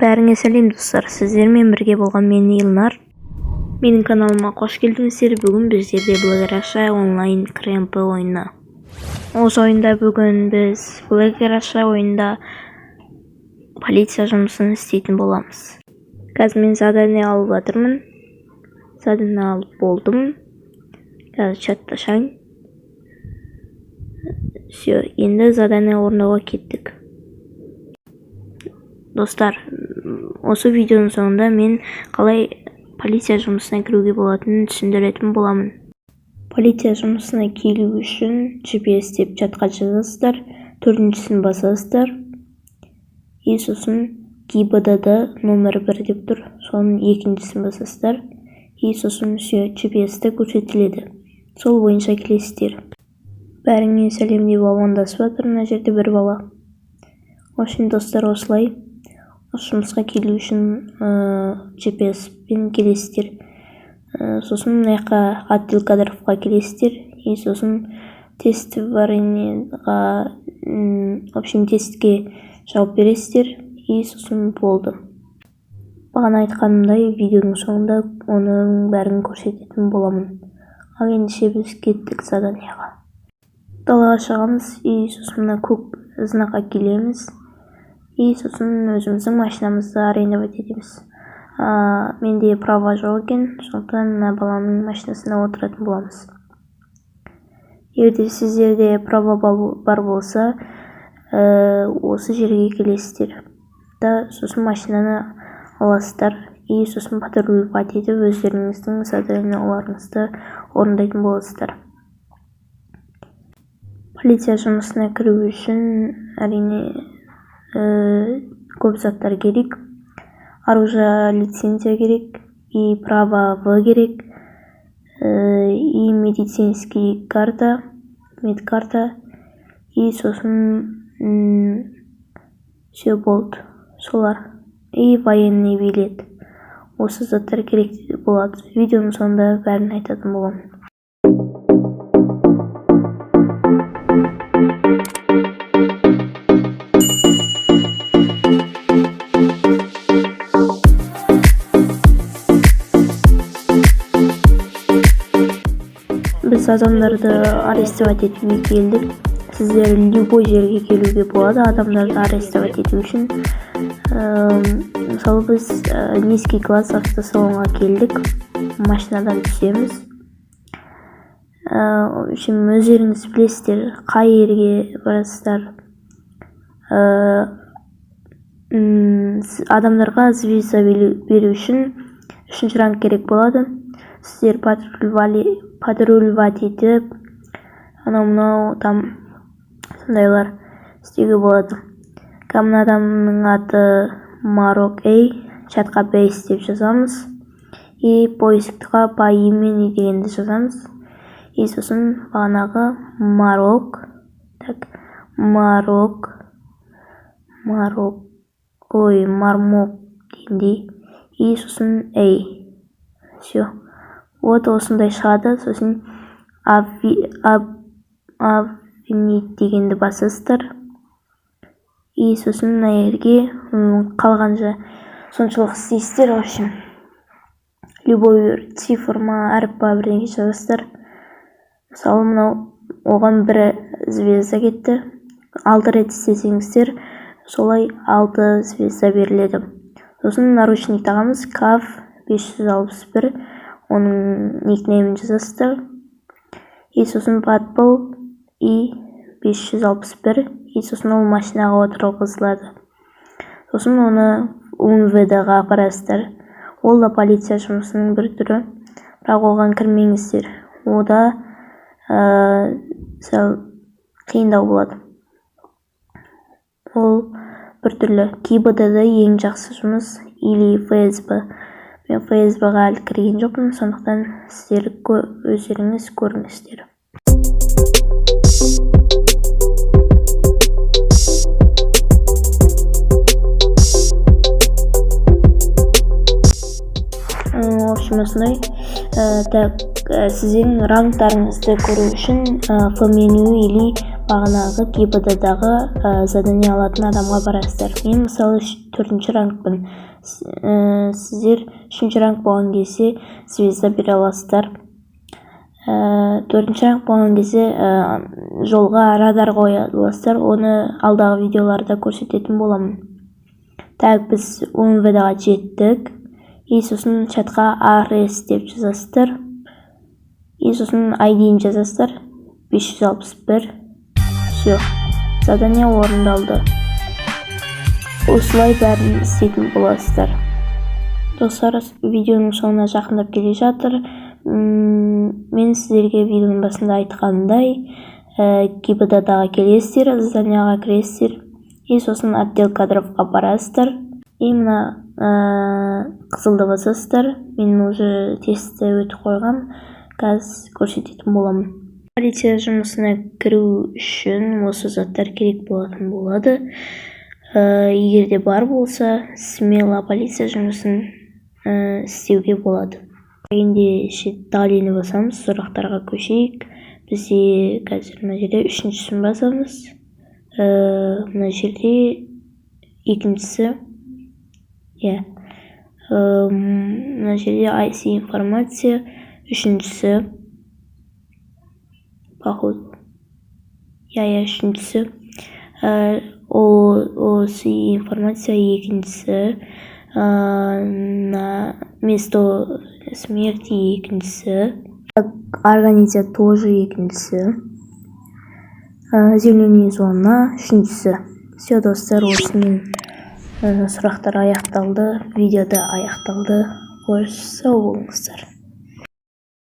Бәріңе сәлем достар, сіздермен бірге болған мен Илнар. Менің каналыма қош келдіңіздер. Бүгін біздерде Black Russia онлайн КРМП ойыны. Осы ойында бүгін біз Black Russia ойында полиция жұмысын істейтін боламыз. Қазір мен задание алып жатырмын. Задание алып болдым. Қазір чатташайын. Все, енді задание орындауға кеттік. Достар, осы видеоның соңында мен қалай полиция жұмысына кіруге болатынын түсіндіретін боламын. Полиция жұмысына келу үшін GPS деп чатқа жазасыздар, 4-шісін басасыздар. Сосын GBDD номер 1 деп тұр, соның 2-шісін басасыздар. Сосын GPS-те көрсетіледі. Сол бойынша келесіздер. Бәріңе сәлем деп амандасып жатыр, мына жерде бір бала. Общем, достар, осылай жұмысқа келу үшін GPS-пен келесіздер. Сосын мына отдел кадровқа келесіздер. Сосын тест вареньеға, общем, тестке жауап бересіздер. Сосын болды. Бағана айтқанымдай, видеоның соңында оның бәрін көрсететін боламын. Ал ендеше біз кеттік заданияға. Далаға шығамыз, сосын мына көк знакқа келеміз. Сосын өзіміздің машинамызды арендовать етеміз. Менде права жоқ екен, сондықтан мына баланың машинасына отыратын боламыз. Егер сіздерде права бар болса, осы жерге келесіздер. Сосын машинаны аласыздар. Сосын патрульға етіп өздеріңіздің заданияларыңызды орындайтын боласыздар. Полиция жұмысына кіру үшін әрине көп заттар керек. Оружие, лицензия керек, право В керек, медицинский карта, медкарта, сосын все болды. Солар. Военный билет. Осы заттар керек болады. Видеоның соңында бәрін айтатын боламын. Біз адамдарды арестовать етуге келдік. Сіздер любой жерге келуге болады адамдарды арестовать ету үшін. Мысалы біз низкий класс автосалонға келдік. Машинадан түсеміз. Өздеріңіз білесіздер, қай жерге барасыздар. Адамдарға виза беру үшін 3-ші ранг керек болады. Сіздер патрульвать етіп, анау там сондайлар істеуге болады. Мына адамның аты Марок чатқа бейс деп жазамыз. Поисктіға по имени дегенді жазамыз. Сосын бағанағы Марок Мармок дегендей. Сосын Все. Вот осындай шығады. Сосын Авнит дегенді басасыздар. Сосын мына жерге қалғанша соншалық істейсіздер. Общем, любой цифрма, әріппа бірдеңе жазасыздар. Мысалы, мынау оған бір звезда кетті. 6 рет істесеңіздер, солай 6 звезда беріледі. Сосын наручник тағамыз КАВ 561, оның никнеймін жазасыздар. Сосын Батбол 561, сосын ол машинаға отырғызылады. Сосын оны УМВД-ға апарасыздар. Ол да полиция жұмысының бір түрі, бірақ оған кірмеңіздер. Ода қиындау болады. Ол бір түрлі. GBDD ең жақсы жұмыс, или ФСБ. Мен ФСБ-ға әлі кірген жоқпын, сондықтан сіздер өздеріңіз көріңіздер. Осындай. Сіздердің рангтарыңызды көру үшін F-меню или бағанағы ГИБД-дағы задание алатын адамға барасыздар. Мен мысалы 4-ші рангпын. Сіздер 3-ші ранг болған кезде звезда бере аласыздар. 4-ші ранг болған кезде жолға радар қоя аласыздар. Оны алдағы видеоларда көрсететін боламын. Так, біз УМВД-ға жеттік. И сосын чатқа ARS деп жазасыздар. И сосын ID-ін жазасыздар. 561. Все. Задание орындалды. Осылай бәрін істейтін боласыздар. Достар, видеоның соңына жақындап келе жатыр. Мен сіздерге видеоның басында айтқандай, ГИБД-дағы келесіздер, заданияға кіресіздер. И сосын отдел кадровға барасыздар. И мына қызылды басасыздар. Мен уже тестті өтіп қойғам. Қазір көрсететін боламын. Полиция жұмысына кіру үшін осы заттар керек болатын болады. Егер де бар болса, смело полиция жұмысын істеуге болады. Енді далені басамыз, сұрақтарға көшейік. Бізде қазір мына жерде 3-шісін басамыз. Мына жерде 2-шісі. Мына жерде IC информация. 3-шісі. Походу. 3-шісі. OC информация 2-шісі. На место смерти 2-шісі. Организация тоже 2-шісі. Зеленый зона 3-шісі. Все, достар, осымен сұрақтар аяқталды. Видеода аяқталды. Қош сау болыңыздар.